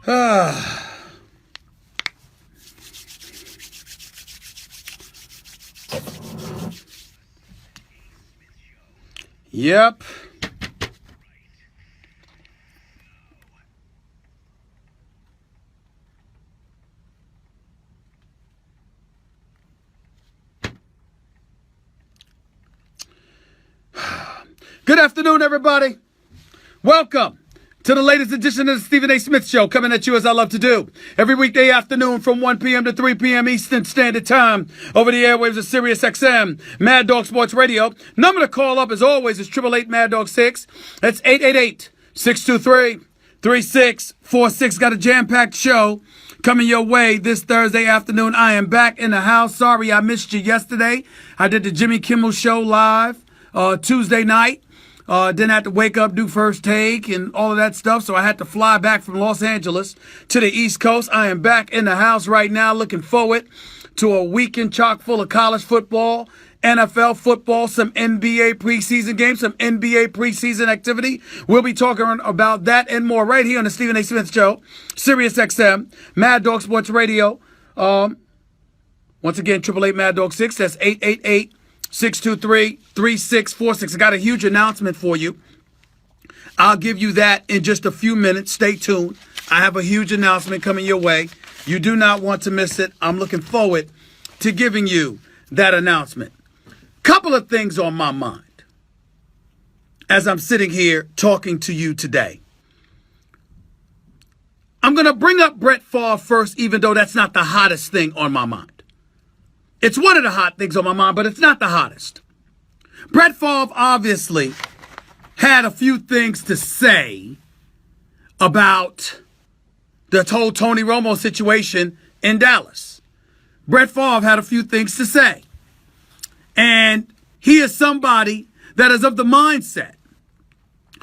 Yep. Good afternoon, everybody. Welcome to the latest edition of the Stephen A. Smith Show, coming at you as I love to do every weekday afternoon from 1 p.m. to 3 p.m. Eastern Standard Time over the airwaves of Sirius XM, Mad Dog Sports Radio. Number to call up, as always, is 888 Mad Dog 6. That's 888-623-3646. Got a jam-packed show coming your way this Thursday afternoon. I am back in the house. Sorry I missed you yesterday. I did the Jimmy Kimmel Show live Tuesday night. Didn't have to wake up, do first take and all of that stuff, so I had to fly back from Los Angeles to the East Coast. I am back in the house right now, looking forward to a weekend chock full of college football, NFL football, some NBA preseason games, some NBA preseason activity. We'll be talking about that and more right here on the Stephen A. Smith Show, Sirius XM, Mad Dog Sports Radio. Once again, 888 Mad Dog 6, that's 888-623-3646. I got a huge announcement for you. I'll give you that in just a few minutes. Stay tuned. I have a huge announcement coming your way. You do not want to miss it. I'm looking forward to giving you that announcement. Couple of things on my mind as I'm sitting here talking to you today. I'm going to bring up Brett Favre first, even though that's not the hottest thing on my mind. It's one of the hot things on my mind, but it's not the hottest. Brett Favre obviously had a few things to say about the whole Tony Romo situation in Dallas. Brett Favre had a few things to say. And he is somebody that is of the mindset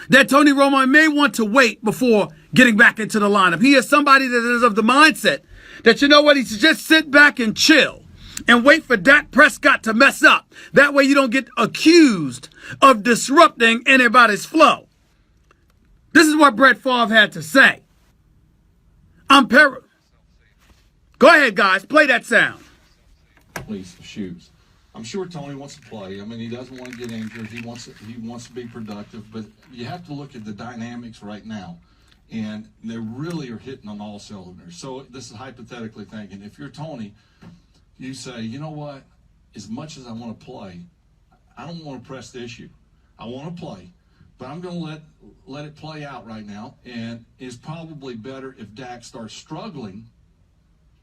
that Tony Romo may want to wait before getting back into the lineup. He is somebody that is of the mindset that, you know what, he should just sit back and chill and wait for Dak Prescott to mess up. That way you don't get accused of disrupting anybody's flow. This is what Brett Favre had to say. Go ahead, guys. Play that sound. Please, shoes. I'm sure Tony wants to play. I mean, he doesn't want to get injured. He wants to be productive. But you have to look at the dynamics right now. And they really are hitting on all cylinders. So this is hypothetically thinking. If you're Tony, you say, you know what, as much as I want to play, I don't want to press the issue. I want to play, but I'm going to let it play out right now. And it's probably better if Dak starts struggling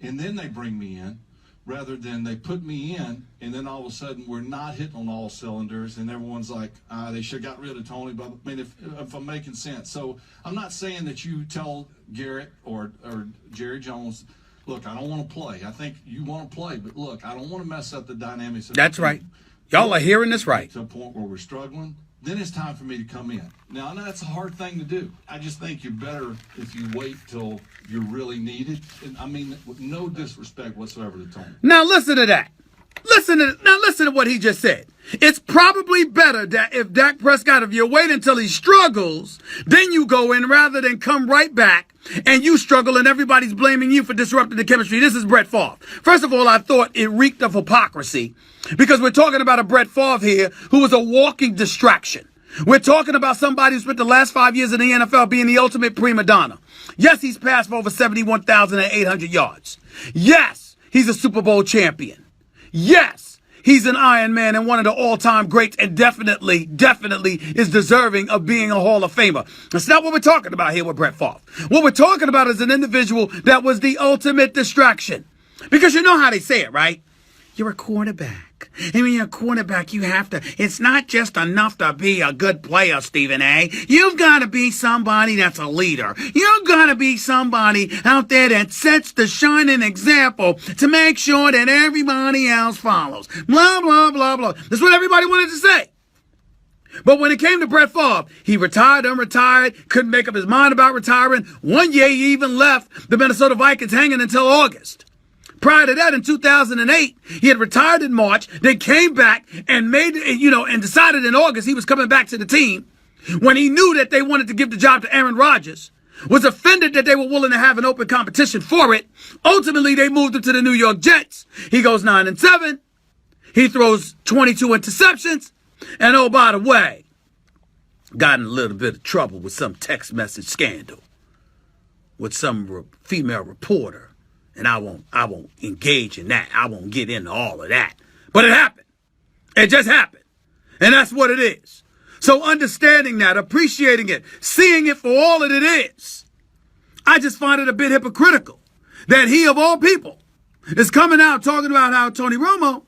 and then they bring me in rather than they put me in and then all of a sudden we're not hitting on all cylinders and everyone's like, they should have got rid of Tony. But I mean, if I'm making sense. So I'm not saying that you tell Garrett or Jerry Jones, look, I don't want to play. I think you want to play, but look, I don't want to mess up the dynamics of That's right. Y'all are hearing this right. To a point where we're struggling, then it's time for me to come in. Now, I know that's a hard thing to do. I just think you're better if you wait till you're really needed. And I mean, with no disrespect whatsoever to Tony. Now listen to that. Listen to what he just said. It's probably better that if Dak Prescott, if you wait until he struggles, then you go in rather than come right back and you struggle and everybody's blaming you for disrupting the chemistry. This is Brett Favre. First of all, I thought it reeked of hypocrisy because we're talking about a Brett Favre here who was a walking distraction. We're talking about somebody who spent the last 5 years in the NFL being the ultimate prima donna. Yes, he's passed for over 71,800 yards. Yes, he's a Super Bowl champion. Yes, he's an Iron Man and one of the all-time greats and definitely is deserving of being a Hall of Famer. That's not what we're talking about here with Brett Favre. What we're talking about is an individual that was the ultimate distraction. Because you know how they say it, right? You're a quarterback. I mean, you're a quarterback, you have to, it's not just enough to be a good player, Stephen A. You've got to be somebody that's a leader. You've got to be somebody out there that sets the shining example to make sure that everybody else follows. Blah, blah, blah, blah. That's what everybody wanted to say. But when it came to Brett Favre, he retired, unretired, couldn't make up his mind about retiring. One year he even left the Minnesota Vikings hanging until August. Prior to that, in 2008, he had retired in March, then came back and and decided in August he was coming back to the team when he knew that they wanted to give the job to Aaron Rodgers, was offended that they were willing to have an open competition for it. Ultimately, they moved him to the New York Jets. He goes 9-7. He throws 22 interceptions. And oh, by the way, got in a little bit of trouble with some text message scandal with some female reporter. And I won't engage in that. I won't get into all of that. But it happened. It just happened. And that's what it is. So understanding that, appreciating it, seeing it for all that it is, I just find it a bit hypocritical that he, of all people, is coming out talking about how Tony Romo,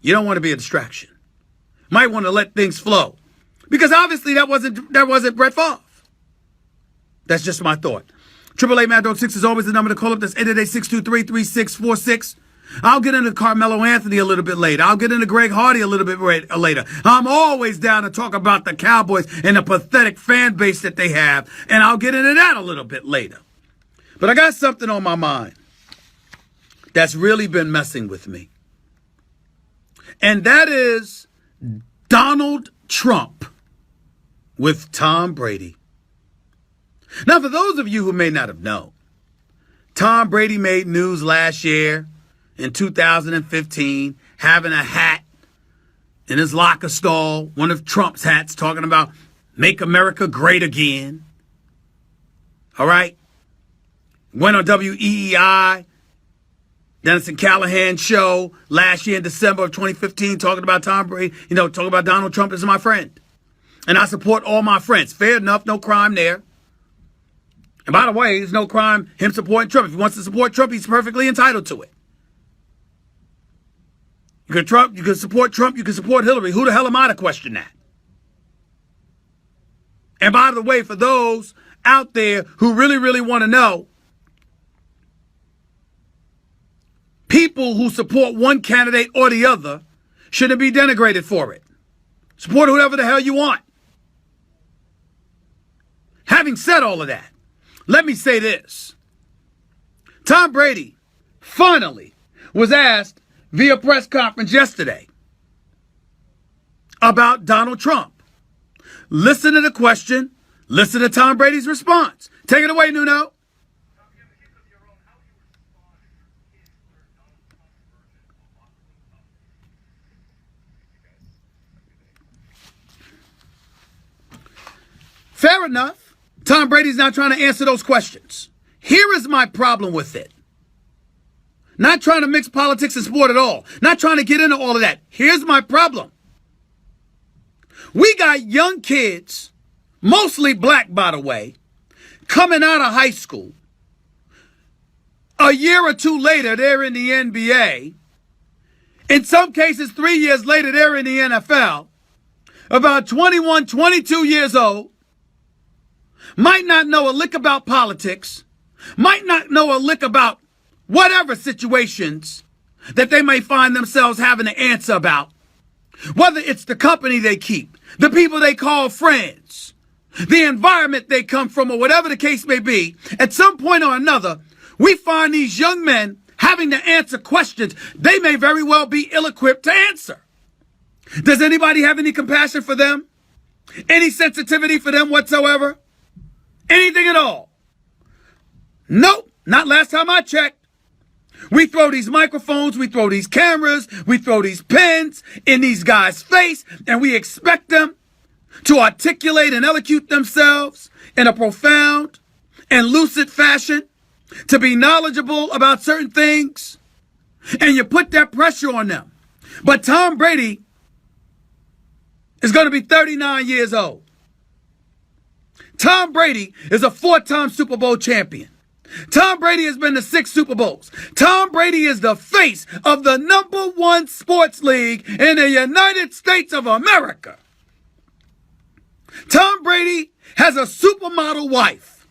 you don't want to be a distraction. Might want to let things flow. Because obviously that wasn't Brett Favre. That's just my thought. 888-MAD-6 is always the number to call up. That's 888-623-3646. I'll get into Carmelo Anthony a little bit later. I'll get into Greg Hardy a little bit later. I'm always down to talk about the Cowboys and the pathetic fan base that they have, and I'll get into that a little bit later. But I got something on my mind that's really been messing with me. And that is Donald Trump with Tom Brady. Now, for those of you who may not have known, Tom Brady made news last year in 2015, having a hat in his locker stall, one of Trump's hats, talking about make America great again. All right? Went on WEEI, Dennis and Callahan show last year in December of 2015, talking about Tom Brady, talking about Donald Trump as my friend. And I support all my friends. Fair enough, no crime there. And by the way, there's no crime him supporting Trump. If he wants to support Trump, he's perfectly entitled to it. You can support Trump, you can support Hillary. Who the hell am I to question that? And by the way, for those out there who really, really want to know, people who support one candidate or the other shouldn't be denigrated for it. Support whoever the hell you want. Having said all of that, let me say this. Tom Brady finally was asked via press conference yesterday about Donald Trump. Listen to the question. Listen to Tom Brady's response. Take it away, Nuno. Fair enough. Tom Brady's not trying to answer those questions. Here is my problem with it. Not trying to mix politics and sport at all. Not trying to get into all of that. Here's my problem. We got young kids, mostly black, by the way, coming out of high school. A year or two later, they're in the NBA. In some cases, 3 years later, they're in the NFL. About 21, 22 years old. Might not know a lick about politics. Might not know a lick about whatever situations that they may find themselves having to answer about. Whether it's the company they keep, the people they call friends, the environment they come from, or whatever the case may be, at some point or another, we find these young men having to answer questions they may very well be ill-equipped to answer. Does anybody have any compassion for them? Any sensitivity for them whatsoever? Anything at all? Nope, not last time I checked. We throw these microphones, we throw these cameras, we throw these pens in these guys' face, and we expect them to articulate and elocute themselves in a profound and lucid fashion, to be knowledgeable about certain things, and you put that pressure on them. But Tom Brady is going to be 39 years old. Tom Brady is a 4-time Super Bowl champion. Tom Brady has been to 6 Super Bowls. Tom Brady is the face of the #1 sports league in the United States of America. Tom Brady has a supermodel wife.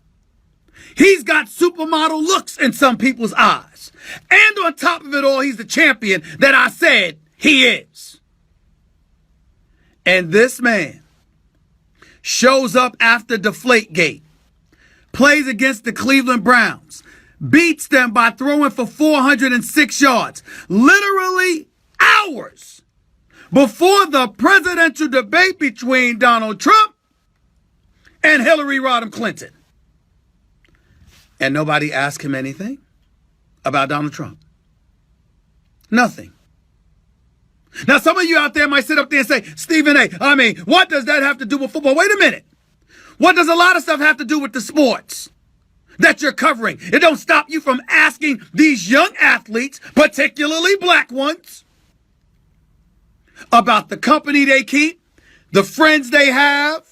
He's got supermodel looks in some people's eyes. And on top of it all, he's the champion that I said he is. And this man shows up after Deflategate, plays against the Cleveland Browns, beats them by throwing for 406 yards, literally hours before the presidential debate between Donald Trump and Hillary Rodham Clinton. And nobody asked him anything about Donald Trump. Nothing. Now, some of you out there might sit up there and say, Stephen A., I mean, what does that have to do with football? Wait a minute. What does a lot of stuff have to do with the sports that you're covering? It don't stop you from asking these young athletes, particularly black ones, about the company they keep, the friends they have,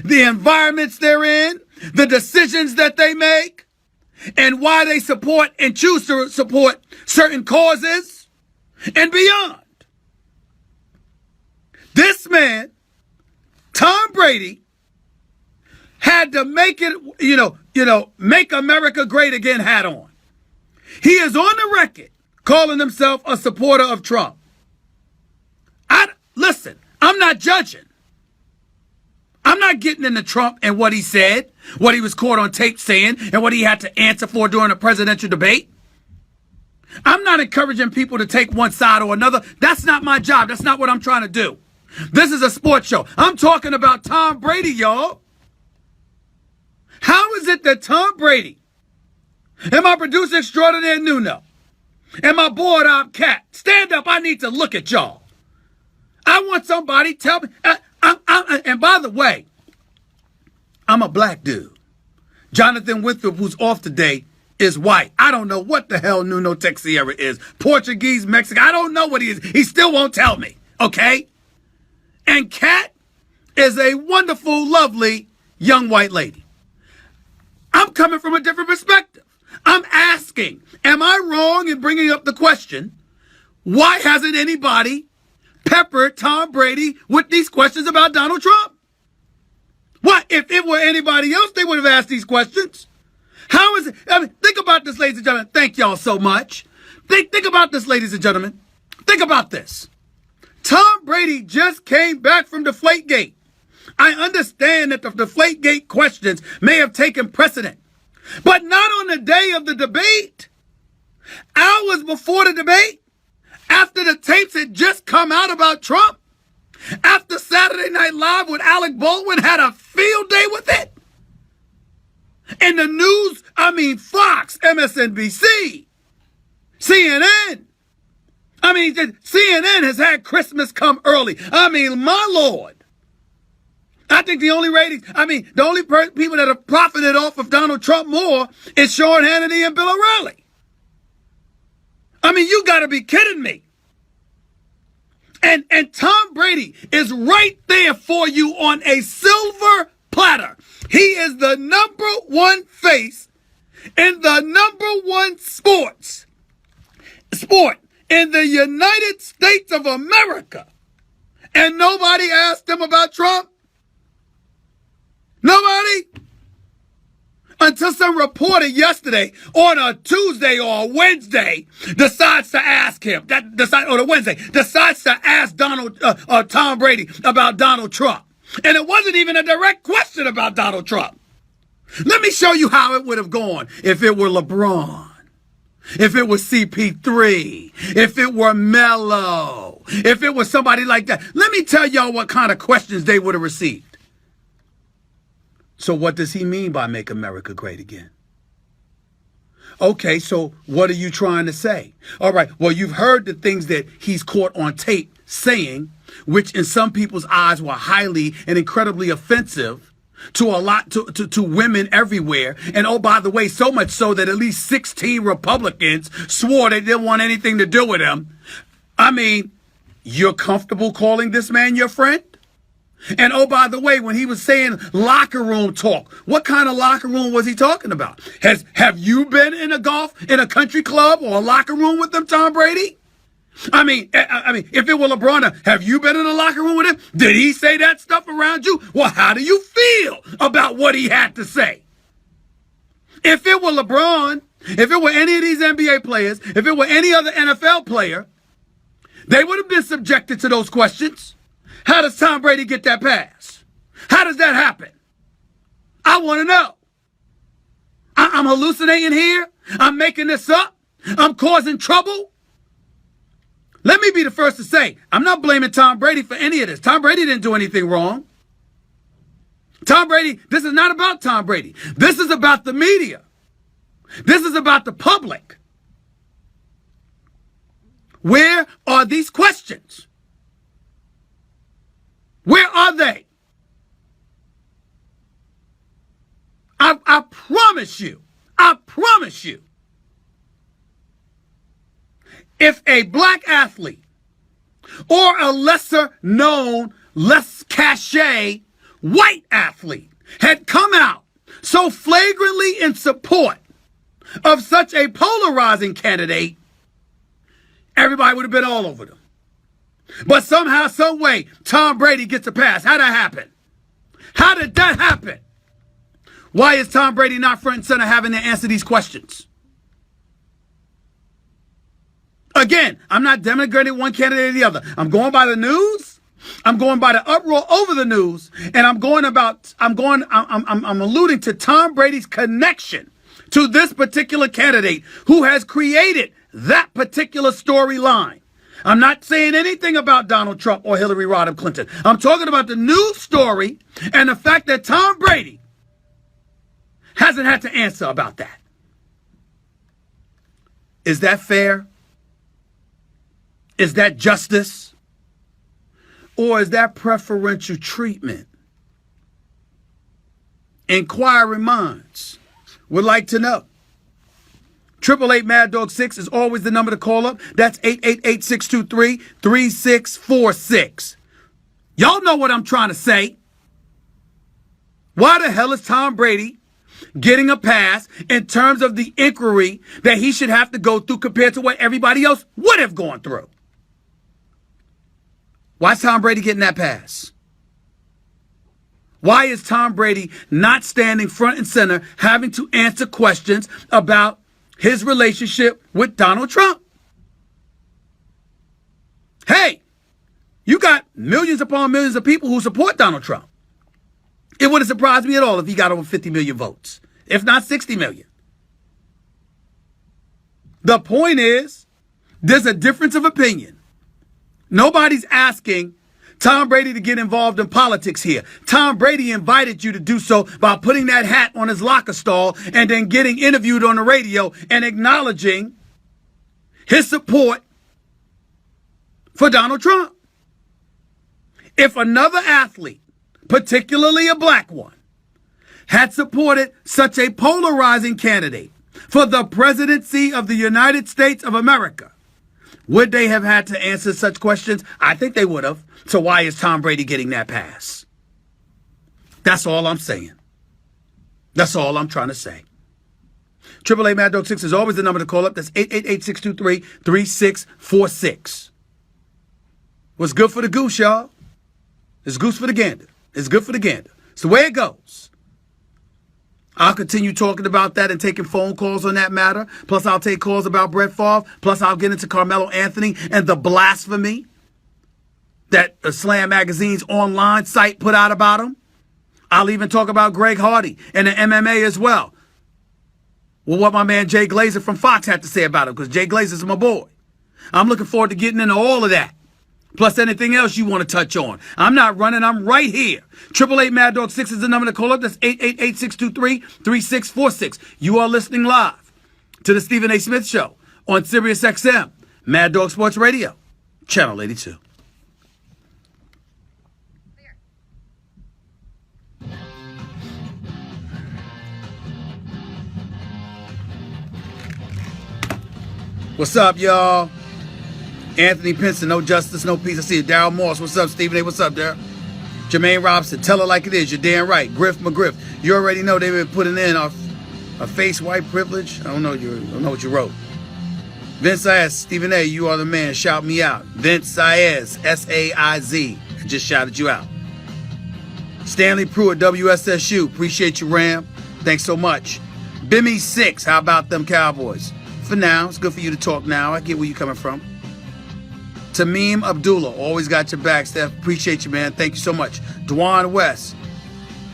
the environments they're in, the decisions that they make, and why they support and choose to support certain causes and beyond. This man, Tom Brady, had to make it, make America great again hat on. He is on the record calling himself a supporter of Trump. Listen, I'm not judging. I'm not getting into Trump and what he said, what he was caught on tape saying, and what he had to answer for during a presidential debate. I'm not encouraging people to take one side or another. That's not my job. That's not what I'm trying to do. This is a sports show. I'm talking about Tom Brady, y'all. How is it that Tom Brady and my producer extraordinaire Nuno and my board op Cat, stand up, I need to look at y'all. I want somebody tell me. And by the way, I'm a black dude. Jonathan Winthrop, who's off today, is white. I don't know what the hell Nuno Teixeira is. Portuguese, Mexican. I don't know what he is. He still won't tell me. Okay? And Kat is a wonderful, lovely young white lady. I'm coming from a different perspective. I'm asking, am I wrong in bringing up the question, why hasn't anybody peppered Tom Brady with these questions about Donald Trump? What? If it were anybody else, they would have asked these questions. How is it? I mean, think about this, ladies and gentlemen. Thank y'all so much. Think about this, ladies and gentlemen. Think about this. Tom Brady just came back from Deflategate. I understand that the Deflategate questions may have taken precedent, but not on the day of the debate. Hours before the debate, after the tapes had just come out about Trump, after Saturday Night Live with Alec Baldwin had a field day with it. And the news, Fox, MSNBC, CNN. CNN has had Christmas come early. My Lord. I think the only ratings, the only people that have profited off of Donald Trump more is Sean Hannity and Bill O'Reilly. You got to be kidding me. And Tom Brady is right there for you on a silver platter. He is the number one face in the number one sport in the United States of America. And nobody asked him about Trump. Nobody. Until some reporter yesterday on a Tuesday or a Wednesday decides to ask him, decides to ask Tom Brady about Donald Trump. And it wasn't even a direct question about Donald Trump. Let me show you how it would have gone if it were LeBron, if it was CP3, if it were Melo, if it was somebody like that. Let me tell y'all what kind of questions they would have received. So what does he mean by make America great again? Okay, so what are you trying to say? All right, well, you've heard the things that he's caught on tape saying, which in some people's eyes were highly and incredibly offensive to women everywhere. And oh, by the way, so much so that at least 16 Republicans swore they didn't want anything to do with him. You're comfortable calling this man your friend? And oh, by the way, when he was saying locker room talk, what kind of locker room was he talking about? Have you been in a country club or a locker room with them, Tom Brady? If it were LeBron, have you been in a locker room with him? Did he say that stuff around you? Well, how do you feel about what he had to say? If it were LeBron, if it were any of these NBA players, if it were any other NFL player, they would have been subjected to those questions. How does Tom Brady get that pass? How does that happen? I want to know. I'm hallucinating here. I'm making this up. I'm causing trouble. Let me be the first to say, I'm not blaming Tom Brady for any of this. Tom Brady didn't do anything wrong. Tom Brady, this is not about Tom Brady. This is about the media. This is about the public. Where are these questions? Where are they? I promise you, if a black athlete or a lesser known, less cachet white athlete had come out so flagrantly in support of such a polarizing candidate, everybody would have been all over them. But somehow, some way, Tom Brady gets a pass. How'd that happen? How did that happen? Why is Tom Brady not front and center having to answer these questions? Again, I'm not denigrating one candidate or the other. I'm going by the news. I'm going by the uproar over the news, and I'm alluding to Tom Brady's connection to this particular candidate who has created that particular storyline. I'm not saying anything about Donald Trump or Hillary Rodham Clinton. I'm talking about the news story and the fact that Tom Brady hasn't had to answer about that. Is that fair? Is that justice? Or is that preferential treatment? Inquiring minds would like to know. 888 Mad Dog 6 is always the number to call up. That's 888-623-3646. Y'all know what I'm trying to say. Why the hell is Tom Brady getting a pass in terms of the inquiry that he should have to go through compared to what everybody else would have gone through? Why is Tom Brady getting that pass? Why is Tom Brady not standing front and center having to answer questions about his relationship with Donald Trump? Hey, you got millions upon millions of people who support Donald Trump. It wouldn't surprise me at all if he got over 50 million votes, if not 60 million. The point is, there's a difference of opinion. Nobody's asking Tom Brady to get involved in politics here. Tom Brady invited you to do so by putting that hat on his locker stall and then getting interviewed on the radio and acknowledging his support for Donald Trump. If another athlete, particularly a black one, had supported such a polarizing candidate for the presidency of the United States of America, would they have had to answer such questions? I think they would have. So why is Tom Brady getting that pass? That's all I'm saying. That's all I'm trying to say. 888 Mad Dog 6 is always the number to call up. That's 888-623-3646. What's good for the goose, y'all? It's goose for the gander. It's good for the gander. It's the way it goes. I'll continue talking about that and taking phone calls on that matter. Plus, I'll take calls about Brett Favre. Plus, I'll get into Carmelo Anthony and the blasphemy that Slam Magazine's online site put out about him. I'll even talk about Greg Hardy and the MMA as well. Well, what my man Jay Glazer from Fox had to say about him, because Jay Glazer's my boy. I'm looking forward to getting into all of that. Plus anything else you want to touch on. I'm not running. I'm right here. 888 Mad Dog 6 is the number to call up. That's 888-623-3646. You are listening live to the Stephen A. Smith Show on Sirius XM, Mad Dog Sports Radio, Channel 82. What's up, y'all? Anthony Pinson, no justice, no peace. I see you. Daryl Moss, what's up, Stephen A? What's up, Daryl? Jermaine Robson, tell her like it is. You're damn right. Griff McGriff, you already know they've been putting in a face white privilege. I don't know what you wrote. Vince Saez, Stephen A, you are the man. Shout me out. Vince Saez, S-A-I-Z. I just shouted you out. Stanley Pruitt, WSSU. Appreciate you, Ram. Thanks so much. Bimmy 6, how about them Cowboys? For now, it's good for you to talk now. I get where you're coming from. Tamim Abdullah, always got your back, Steph. Appreciate you, man. Thank you so much. Dwan West,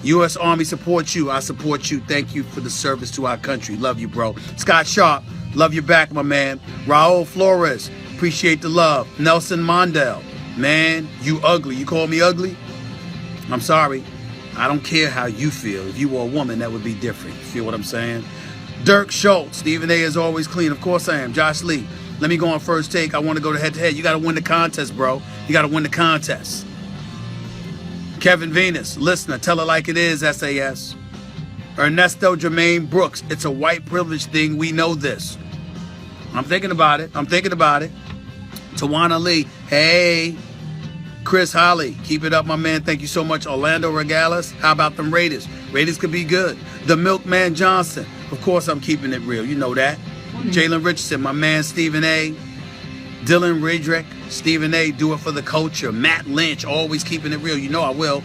U.S. Army supports you. I support you. Thank you for the service to our country. Love you, bro. Scott Sharp, love you back, my man. Raul Flores, appreciate the love. Nelson Mondale, man, you ugly. You call me ugly? I'm sorry. I don't care how you feel. If you were a woman, that would be different. You feel what I'm saying? Dirk Schultz, Stephen A. is always clean. Of course I am. Josh Lee, let me go on first take. I want to go to head-to-head. You got to win the contest, bro. You got to win the contest. Kevin Venus, listener, tell it like it is, SAS. Ernesto Jermaine Brooks, it's a white privilege thing. We know this. I'm thinking about it. Tawana Lee, hey. Chris Holly, keep it up, my man. Thank you so much. Orlando Regalis, how about them Raiders? Raiders could be good. The Milkman Johnson, of course I'm keeping it real. You know that. Jalen Richardson, my man Stephen A. Dylan Ridrick, Stephen A. Do it for the culture. Matt Lynch, always keeping it real. You know I will.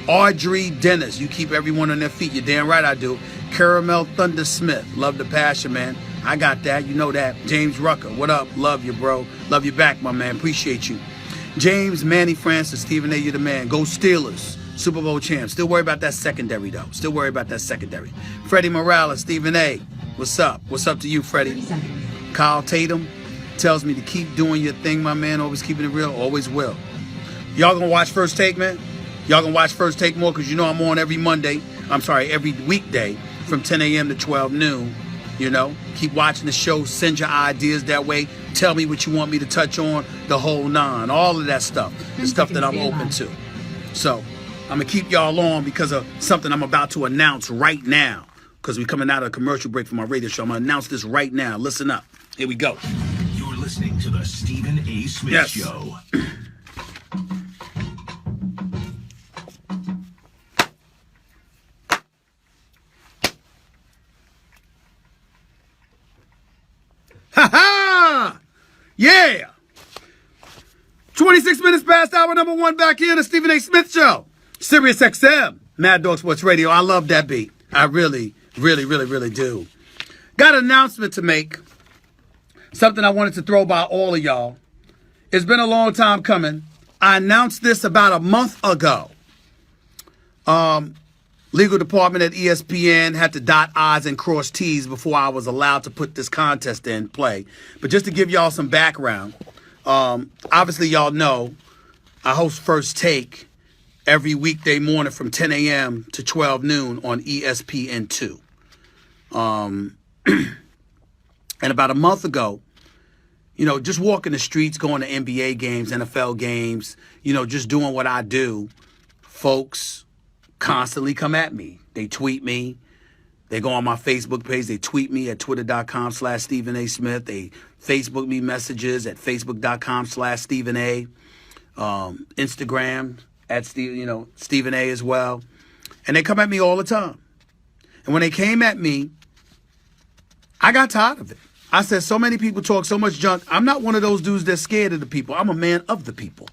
Audrey Dennis, you keep everyone on their feet. You're damn right I do. Caramel Thunder Smith, love the passion, man. I got that. You know that. James Rucker, what up? Love you, bro. Love you back, my man. Appreciate you. James Manny Francis, Stephen A. You're the man. Go Steelers. Super Bowl champs. Still worry about that secondary, though. Still worry about that secondary. Freddie Morales, Stephen A. What's up? What's up to you, Freddie? Kyle Tatum tells me to keep doing your thing, my man. Always keeping it real. Always will. Y'all gonna watch First Take, man? Y'all gonna watch First Take more? Because you know I'm on every weekday from 10 a.m. to 12 noon. You know, keep watching the show. Send your ideas that way. Tell me what you want me to touch on. The whole nine. All of that stuff. The stuff that I'm open to. So, I'm going to keep y'all on because of something I'm about to announce right now. Because we're coming out of a commercial break for my radio show. I'm going to announce this right now. Listen up. Here we go. You're listening to the Stephen A. Smith Show. Ha-ha! Yeah! 26 minutes past hour number one back here, the Stephen A. Smith Show. Sirius XM, Mad Dog Sports Radio. I love that beat. I really, really, really, really do. Got an announcement to make. Something I wanted to throw by all of y'all. It's been a long time coming. I announced this about a month ago. Legal department at ESPN had to dot I's and cross T's before I was allowed to put this contest in play. But just to give y'all some background, obviously y'all know I host First Take every weekday morning from 10 a.m. to 12 noon on ESPN2. And about a month ago, you know, just walking the streets, going to NBA games, NFL games, you know, just doing what I do, folks constantly come at me. They tweet me. They go on my Facebook page. They tweet me at twitter.com/Stephen A. Smith. They Facebook me messages at facebook.com/Stephen A. Instagram at Stephen A. as well. And they come at me all the time. And when they came at me, I got tired of it. I said, so many people talk so much junk. I'm not one of those dudes that's scared of the people. I'm a man of the people.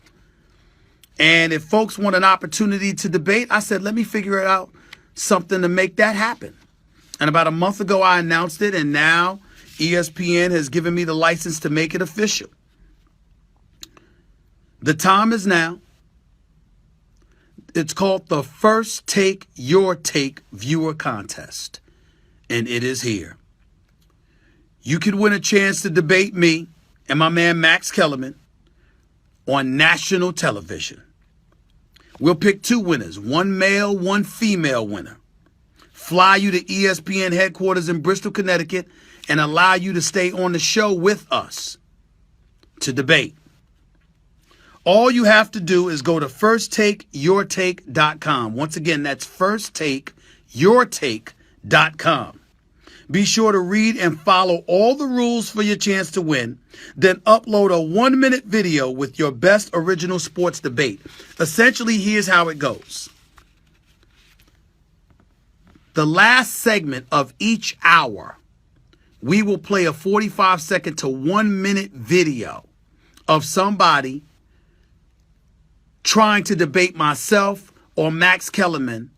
And if folks want an opportunity to debate, I said, let me figure out something to make that happen. And about a month ago, I announced it, and now ESPN has given me the license to make it official. The time is now. It's called the First Take Your Take Viewer Contest, and it is here. You could win a chance to debate me and my man Max Kellerman on national television. We'll pick two winners, one male, one female winner. Fly you to ESPN headquarters in Bristol, Connecticut, and allow you to stay on the show with us to debate. All you have to do is go to firsttakeyourtake.com. Once again, that's firsttakeyourtake.com. Be sure to read and follow all the rules for your chance to win. Then upload a 1-minute video with your best original sports debate. Essentially, here's how it goes. The last segment of each hour, we will play a 45-second to 1-minute video of somebody trying to debate myself or Max Kellerman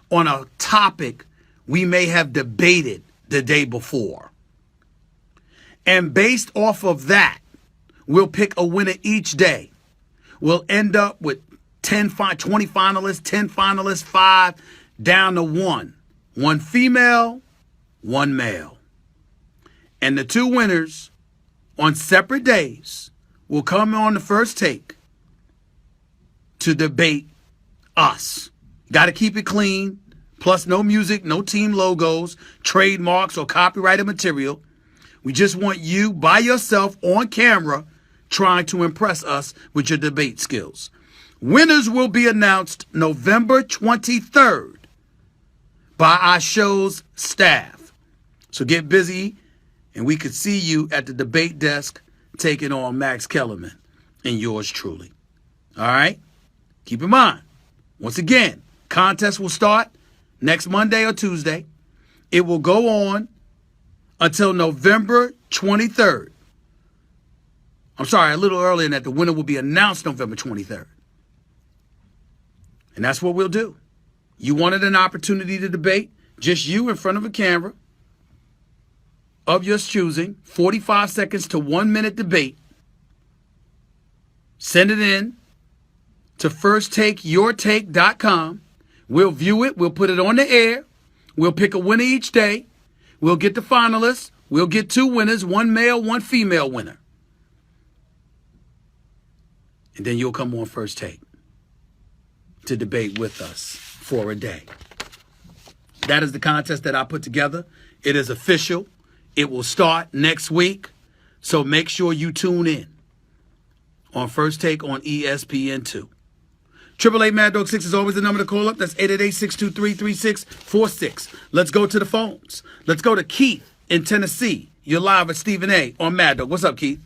on a topic we may have debated the day before. And based off of that, we'll pick a winner each day. We'll end up with 20 finalists, 10 finalists, 5 down to 1. 1 female, 1 male. And the 2 winners on separate days will come on the First Take to debate us. Got to keep it clean. Plus no music, no team logos, trademarks, or copyrighted material. We just want you by yourself on camera trying to impress us with your debate skills. Winners will be announced November 23rd by our show's staff. So get busy, and we could see you at the debate desk taking on Max Kellerman and yours truly. All right? Keep in mind, once again, contest will start next Monday or Tuesday. It will go on until November 23rd. I'm sorry, a little earlier than that. The winner will be announced November 23rd. And that's what we'll do. You wanted an opportunity to debate, just you in front of a camera of your choosing, 45 seconds to 1 minute debate. Send it in to firsttakeyourtake.com. We'll view it. We'll put it on the air. We'll pick a winner each day. We'll get the finalists. We'll get 2 winners, 1 male, 1 female winner. And then you'll come on First Take to debate with us for a day. That is the contest that I put together. It is official. It will start next week. So make sure you tune in on First Take on ESPN2. 888 Mad Dog 6 is always the number to call up. That's 888-623-3646. Let's go to the phones. Let's go to Keith in Tennessee. You're live with Stephen A. on Mad Dog. What's up, Keith?